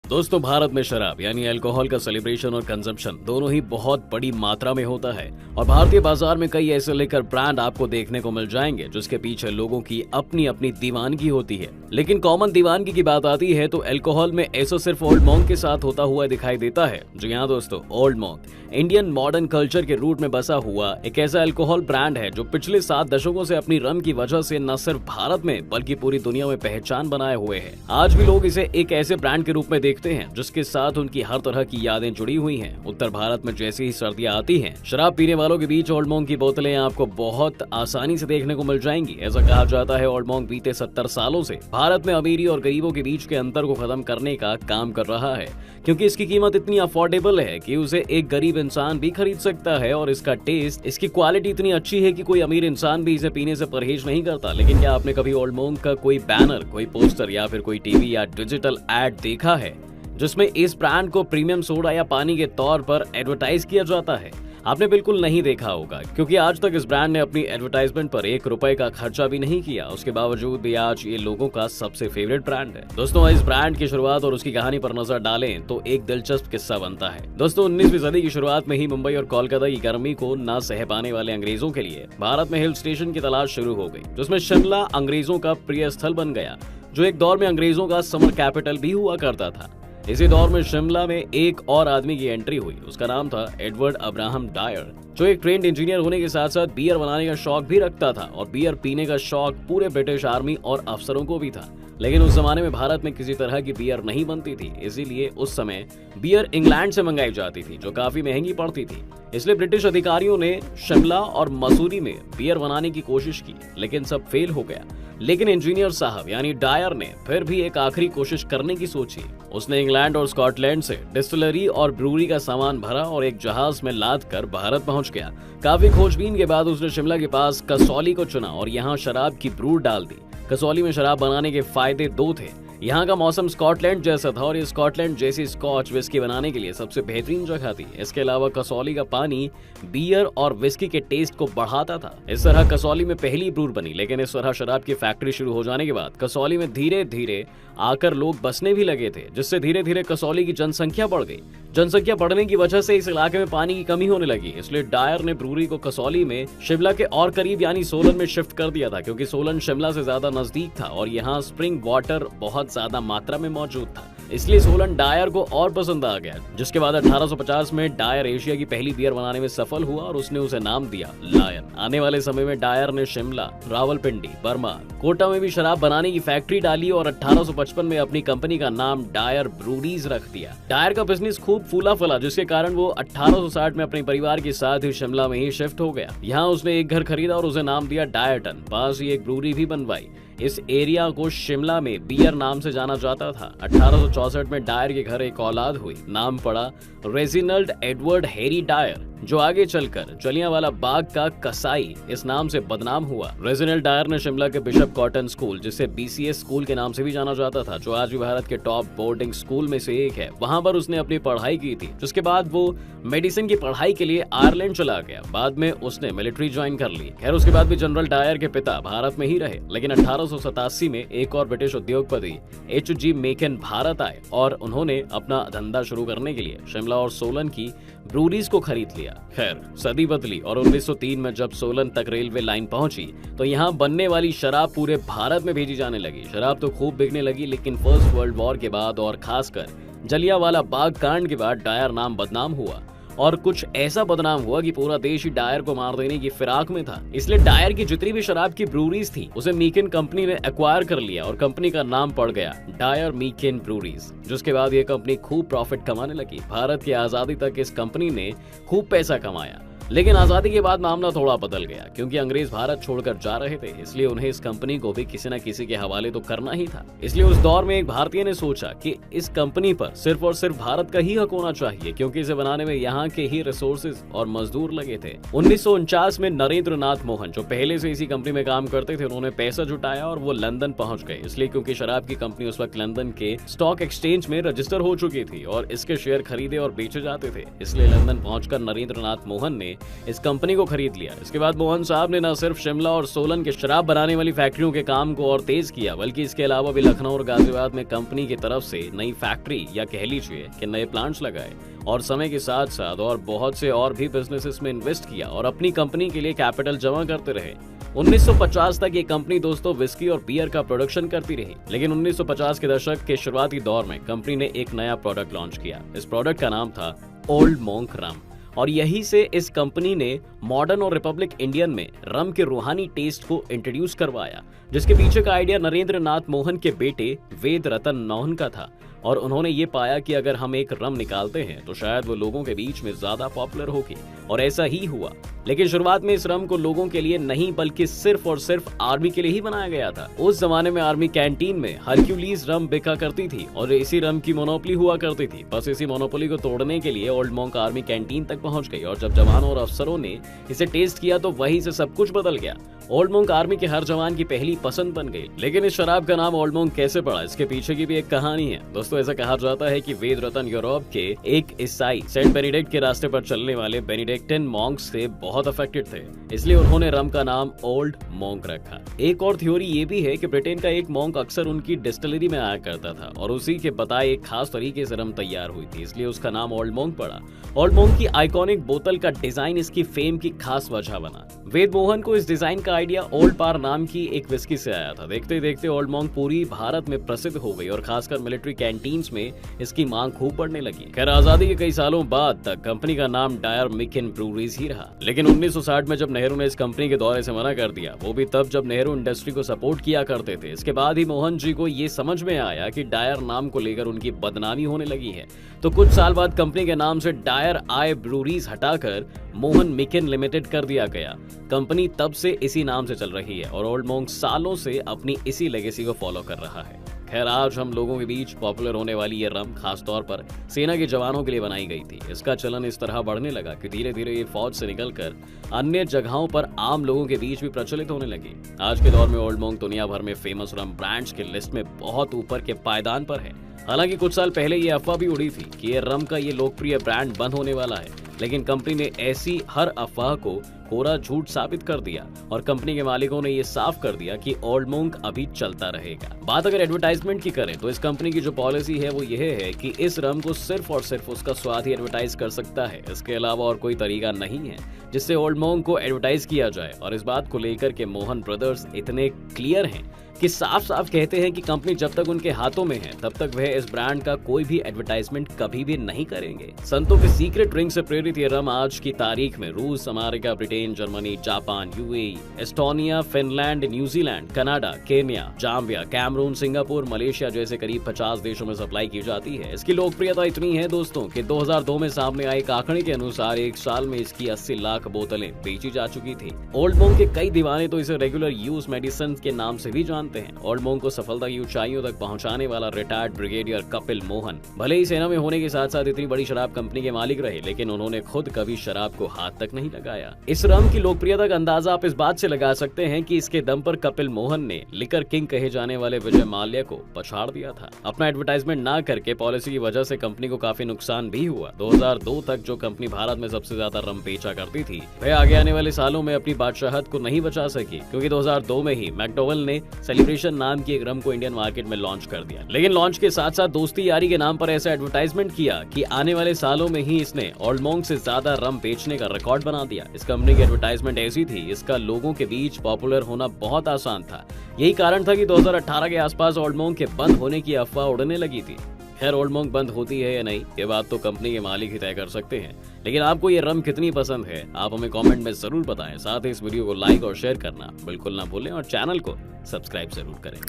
दोस्तों, भारत में शराब यानी अल्कोहल का सेलिब्रेशन और कंजम्पशन दोनों ही बहुत बड़ी मात्रा में होता है और भारतीय बाजार में कई ऐसे लिकर ब्रांड आपको देखने को मिल जाएंगे जिसके पीछे लोगों की अपनी अपनी दीवानगी होती है। लेकिन कॉमन दीवानगी की बात आती है तो अल्कोहल में ऐसा सिर्फ ओल्ड मॉन्क के साथ होता हुआ दिखाई देता है। जी हाँ दोस्तों, old monk Indian modern culture के रूट में बसा हुआ एक ऐसा अल्कोहल ब्रांड है जो पिछले 7 दशकों से अपनी रम की वजह से न सिर्फ भारत में बल्कि पूरी दुनिया में पहचान बनाए हुए है। आज भी लोग इसे एक ऐसे ब्रांड के रूप में देखते हैं जिसके साथ उनकी हर तरह की यादें जुड़ी हुई हैं। उत्तर भारत में जैसे ही सर्दियां आती हैं, शराब पीने वालों के बीच ओल्ड मॉन्क की बोतलें आपको बहुत आसानी से देखने को मिल जाएंगी। ऐसा कहा जाता है ओल्ड मॉन्क बीते 70 सालों से भारत में अमीरी और गरीबों के बीच के अंतर को खत्म करने का काम कर रहा है, क्योंकि इसकी कीमत इतनी अफोर्डेबल है कि उसे एक गरीब इंसान भी खरीद सकता है और इसका टेस्ट, इसकी क्वालिटी इतनी अच्छी है कि कोई अमीर इंसान भी इसे पीने से परहेज नहीं करता। लेकिन क्या आपने कभी ओल्ड मॉन्क का कोई बैनर, कोई पोस्टर या फिर कोई टीवी या डिजिटल एड देखा है जिसमें इस ब्रांड को प्रीमियम सोडा या पानी के तौर पर एडवर्टाइज किया जाता है? आपने बिल्कुल नहीं देखा होगा, क्योंकि आज तक इस ब्रांड ने अपनी एडवर्टाइजमेंट पर 1 रुपए का खर्चा भी नहीं किया। उसके बावजूद भी आज ये लोगों का सबसे फेवरेट ब्रांड है। दोस्तों, इस ब्रांड की शुरुआत और उसकी कहानी पर नजर डालें तो एक दिलचस्प किस्सा बनता है। दोस्तों, 19वीं सदी की शुरुआत में ही मुंबई और कोलकाता की गर्मी को न सह पाने वाले अंग्रेजों के लिए भारत में हिल स्टेशन की तलाश शुरू हो गई, जिसमें शिमला अंग्रेजों का प्रिय स्थल बन गया, जो एक दौर में अंग्रेजों का समर कैपिटल भी हुआ करता था। इसी दौर में शिमला में एक और आदमी की एंट्री हुई। उसका नाम था एडवर्ड अब्राहम डायर, जो एक ट्रेंड इंजीनियर होने के साथ साथ बियर बनाने का शौक भी रखता था और बियर पीने का शौक पूरे ब्रिटिश आर्मी और अफसरों को भी था। लेकिन उस जमाने में भारत में किसी तरह की बियर नहीं बनती थी, इसीलिए उस समय बियर इंग्लैंड से मंगाई जाती थी, जो काफी महंगी पड़ती थी। इसलिए ब्रिटिश अधिकारियों ने शिमला और मसूरी में बियर बनाने की कोशिश की, लेकिन सब फेल हो गया। लेकिन इंजीनियर साहब यानी डायर ने फिर भी एक आखिरी कोशिश करने की सोची। उसने इंग्लैंड और स्कॉटलैंड से डिस्टिलरी और ब्रूरी का सामान भरा और एक जहाज में लाद कर भारत पहुंच गया। काफी खोजबीन के बाद उसने शिमला के पास कसौली को चुना और यहाँ शराब की ब्रूर डाल दी। कसौली में शराब बनाने के फायदे 2 थे। यहाँ का मौसम स्कॉटलैंड जैसा था और ये स्कॉटलैंड जैसी स्कॉच विस्की बनाने के लिए सबसे बेहतरीन जगह थी। इसके अलावा कसौली का पानी बियर और विस्की के टेस्ट को बढ़ाता था। इस तरह कसौली में पहली ब्रूर बनी। लेकिन इस तरह शराब की फैक्ट्री शुरू हो जाने के बाद कसौली में धीरे धीरे आकर लोग बसने भी लगे थे, जिससे धीरे धीरे कसौली की जनसंख्या बढ़ गई। जनसंख्या बढ़ने की वजह से इस इलाके में पानी की कमी होने लगी, इसलिए डायर ने ब्रूरी को कसौली में शिमला के और करीब यानी सोलन में शिफ्ट कर दिया था, क्योंकि सोलन शिमला से ज्यादा नजदीक था और यहाँ स्प्रिंग वाटर बहुत ज्यादा मात्रा में मौजूद था। इसलिए सोलन डायर को और पसंद आ गया, जिसके बाद 1850 में डायर एशिया की पहली बियर बनाने में सफल हुआ और उसने उसे नाम दिया लायन। आने वाले समय में डायर ने शिमला, रावलपिंडी, बर्मा, कोटा में भी शराब बनाने की फैक्ट्री डाली और 1855 में अपनी कंपनी का नाम डायर ब्रूरीज रख दिया। डायर का बिजनेस खूब फूला फला, जिसके कारण वो 1860 में अपने परिवार के साथ ही शिमला में ही शिफ्ट हो गया। यहाँ उसने एक घर खरीदा और उसे नाम दिया डायरटन। पास ही एक ब्रूरी भी बनवाई। इस एरिया को शिमला में बियर नाम से जाना जाता था। 1864 में डायर के घर एक औलाद हुई। नाम पड़ा रेजिनल्ड एडवर्ड हैरी डायर, जो आगे चलकर जलियांवाला बाग का कसाई इस नाम से बदनाम हुआ। रेजिनल्ड डायर ने शिमला के बिशप कॉटन स्कूल, जिसे BCS स्कूल के नाम से भी जाना जाता था, जो आज भी भारत के टॉप बोर्डिंग स्कूल में से एक है, वहां पर उसने अपनी पढ़ाई की थी। जिसके बाद वो मेडिसिन की पढ़ाई के लिए आयरलैंड चला गया। बाद में उसने मिलिट्री ज्वाइन कर ली। खैर, उसके बाद भी जनरल डायर के पिता भारत में ही रहे। लेकिन 1887 में एक और ब्रिटिश उद्योगपति HG मेकन भारत आए और उन्होंने अपना धंधा शुरू करने के लिए शिमला और सोलन की ब्रूरीज को खरीद लिया। खैर, सदी बदली और 1903 में जब सोलन तक रेलवे लाइन पहुंची तो यहाँ बनने वाली शराब पूरे भारत में भेजी जाने लगी। शराब तो खूब बिकने लगी, लेकिन फर्स्ट वर्ल्ड वॉर के बाद और खासकर जलियांवाला बाग कांड के बाद डायर नाम बदनाम हुआ और कुछ ऐसा बदनाम हुआ कि पूरा देश ही डायर को मार देने की फिराक में था। इसलिए डायर की जितनी भी शराब की ब्रूरीज थी उसे मीकेन कंपनी ने एक्वायर कर लिया और कंपनी का नाम पड़ गया डायर मीकेन ब्रूरीज। जिसके बाद ये कंपनी खूब प्रॉफिट कमाने लगी। भारत की आजादी तक इस कंपनी ने खूब पैसा कमाया। लेकिन आजादी के बाद मामला थोड़ा बदल गया, क्योंकि अंग्रेज भारत छोड़कर जा रहे थे, इसलिए उन्हें इस कंपनी को भी किसी न किसी के हवाले तो करना ही था। इसलिए उस दौर में एक भारतीय ने सोचा कि इस कंपनी पर सिर्फ और सिर्फ भारत का ही हक होना चाहिए, क्योंकि इसे बनाने में यहाँ के ही रिसोर्सेज और मजदूर लगे थे। 1949 में नरेंद्र नाथ मोहन, जो पहले से इसी कंपनी में काम करते थे, उन्होंने पैसा जुटाया और वो लंदन पहुंच गए। इसलिए क्योंकि शराब की कंपनी उस वक्त लंदन के स्टॉक एक्सचेंज में रजिस्टर हो चुकी थी और इसके शेयर खरीदे और बेचे जाते थे। इसलिए लंदन पहुंचकर नरेंद्र नाथ मोहन ने इस कंपनी को खरीद लिया। इसके बाद मोहन साहब ने न सिर्फ शिमला और सोलन के शराब बनाने वाली फैक्ट्रियों के काम को और तेज किया, बल्कि इसके अलावा भी लखनऊ और गाजियाबाद में कंपनी की तरफ से नई फैक्ट्री या कह लीजिए कि नए प्लांट्स लगाए और समय के साथ साथ और बहुत से और भी बिजनेसेस में इन्वेस्ट किया और अपनी कंपनी के लिए कैपिटल जमा करते रहे। 1950 तक ये कंपनी दोस्तों विस्की और बियर का प्रोडक्शन करती रही, लेकिन 1950 के दशक के शुरुआती दौर में कंपनी ने एक नया प्रोडक्ट लॉन्च किया। इस प्रोडक्ट का नाम था ओल्ड मोंक रम और यही से इस कंपनी ने मॉडर्न और रिपब्लिक इंडियन में रम के रूहानी टेस्ट को इंट्रोड्यूस करवाया, जिसके पीछे का आइडिया नरेंद्र नाथ मोहन के बेटे वेद रतन मोहन का था। और उन्होंने ये पाया कि अगर हम एक रम निकालते हैं तो शायद वो लोगों के बीच में ज्यादा पॉपुलर होगी, और ऐसा ही हुआ। लेकिन शुरुआत में इस रम को लोगों के लिए नहीं बल्कि सिर्फ और सिर्फ आर्मी के लिए ही बनाया गया था। उस जमाने में आर्मी कैंटीन में हरक्यूलीज रम बिका करती थी और इसी रम की मोनोपोली हुआ करती थी। बस इसी मोनोपोली को तोड़ने के लिए ओल्ड मोंक आर्मी कैंटीन तक पहुंच गई और जब जवानों और अफसरों ने इसे टेस्ट किया तो वहीं से सब कुछ बदल गया। ओल्ड मोंक आर्मी के हर जवान की पहली पसंद बन गई। लेकिन इस शराब का नाम ओल्ड मोंक कैसे पड़ा, इसके पीछे की भी एक कहानी है। दोस्तों ऐसा कहा जाता है कि वेद रतन यूरोप के एक ईसाई सेंट बेनिडिक्ट के रास्ते पर चलने वाले बेनिडिक्टिन मॉन्क्स से बहुत अफेक्टेड थे, इसलिए उन्होंने रम का नाम ओल्ड मोंक रखा। एक और थ्योरी ये भी है कि ब्रिटेन का एक मॉन्क अक्सर उनकी डिस्टिलरी में आया करता था और उसी के बताए एक खास तरीके से रम तैयार हुई थी, इसलिए उसका नाम ओल्ड मोंक पड़ा। ओल्ड मोंक की आइकॉनिक बोतल का डिजाइन इसकी फेम की खास वजह बना। वेद मोहन को इस डिजाइन का आइडिया ओल्ड पार नाम की एक विस्की से आया था। देखते देखते ओल्ड मोंक पूरी भारत में प्रसिद्ध हो गई और खासकर मिलिट्री कैंटीन्स में इसकी मांग खूब बढ़ने लगी। खैर आजादी के कई सालों बाद तक कंपनी का नाम डायर मिकिन ब्रूरीज ही रहा, लेकिन 1960 में जब नेहरू ने इस कंपनी के दौरे से मना कर दिया, वो भी तब जब नेहरू इंडस्ट्री को सपोर्ट किया करते थे। इसके बाद ही मोहन जी को ये समझ में आया कि डायर नाम को लेकर उनकी बदनामी होने लगी है, तो कुछ साल बाद कंपनी के नाम से डायर आई ब्रूरीज हटाकर मोहन मिकिन लिमिटेड कर दिया गया। कंपनी तब से इसी नाम से चल रही है और ओल्ड मोंक सालों से अपनी इसी लेगेसी को फॉलो कर रहा है। खैर आज हम लोगों के बीच पॉपुलर होने वाली ये रम खास तौर पर सेना के जवानों के लिए बनाई गई थी। इसका चलन इस तरह बढ़ने लगा कि धीरे धीरे ये फौज से निकलकर अन्य जगहों पर आम लोगों के बीच भी प्रचलित होने लगी। आज के दौर में ओल्ड मोंक दुनिया भर में फेमस रम ब्रांड्स की लिस्ट में बहुत ऊपर के पायदान पर है। हालांकि कुछ साल पहले ये अफवाह भी उड़ी थी कि ये रम का ये लोकप्रिय ब्रांड बंद होने वाला है, लेकिन कंपनी ने ऐसी हर अफवाह को कोरा झूठ साबित कर दिया और कंपनी के मालिकों ने ये साफ कर दिया कि ओल्ड मोंक अभी चलता रहेगा। बात अगर एडवर्टाइजमेंट की करें तो इस कंपनी की जो पॉलिसी है वो यह है कि इस रम को सिर्फ और सिर्फ उसका स्वाद ही एडवर्टाइज कर सकता है, इसके अलावा और कोई तरीका नहीं है जिससे ओल्ड मोंक को एडवर्टाइज किया जाए। और इस बात को लेकर के मोहन ब्रदर्स इतने क्लियर हैं कि साफ साफ कहते हैं कि कंपनी जब तक उनके हाथों में है तब तक वह इस ब्रांड का कोई भी एडवर्टाइजमेंट कभी भी नहीं करेंगे। संतों के सीक्रेट ड्रिंक से प्रेरित ये रम आज की तारीख में रूस, America, Britain, Germany, Japan, UAE, Estonia, Finland, New Zealand, Canada, Kenya, Zambia, Cameroon, Singapore, Malaysia जैसे करीब 50 देशों में सप्लाई की जाती है। इसकी लोकप्रियता इतनी है दोस्तों कि 2002 में सामने आए एक आंकड़े के अनुसार एक साल में इसकी 80 लाख बोतलें बेची जा चुकी थी। ओल्ड मोंक के कई दीवाने तो इसे रेगुलर यूज मेडिसिन के नाम से भी जानते हैं। ओल्ड मोंक को सफलता की ऊंचाइयों तक पहुंचाने वाला रिटायर्ड ब्रिगेडियर कपिल मोहन भले ही सेना में होने के साथ साथ इतनी बड़ी शराब कंपनी के मालिक रहे, लेकिन उन्होंने खुद कभी शराब को हाथ तक नहीं लगाया। इस रम की लोकप्रियता का अंदाजा आप इस बात से लगा सकते हैं कि इसके दम पर कपिल मोहन ने लिकर किंग कहे जाने वाले विजय माल्या को पछाड़ दिया था। अपना एडवर्टाइजमेंट ना करके पॉलिसी की वजह से कंपनी को काफी नुकसान भी हुआ। 2002 तक जो कंपनी भारत में सबसे ज्यादा रम बेचा करती थी वह आगे आने वाले सालों में अपनी बादशाहत को नहीं बचा सकी, क्योंकि 2002 में ही मैकडोवेल ने सेलिब्रेशन नाम की एक रम को इंडियन मार्केट में लॉन्च कर दिया। लेकिन लॉन्च के साथ साथ दोस्ती यारी के नाम पर ऐसा एडवर्टाइजमेंट किया कि आने वाले सालों में ही इसने ओल्ड मोंक से ज्यादा रम बेचने का रिकॉर्ड बना दिया। इस कंपनी की एडवर्टाइजमेंट ऐसी थी, इसका लोगों के बीच पॉपुलर होना बहुत आसान था। यही कारण था कि 2018 के आसपास ओल्ड मोंक के बंद होने की अफवाह उड़ने लगी थी। खैर ओल्ड मोंक बंद होती है या नहीं ये बात तो कंपनी के मालिक ही तय कर सकते हैं, लेकिन आपको ये रम कितनी पसंद है आप हमें कमेंट में जरूर बताएं। साथ ही इस वीडियो को लाइक और शेयर करना बिल्कुल ना भूलें और चैनल को सब्सक्राइब जरूर करें।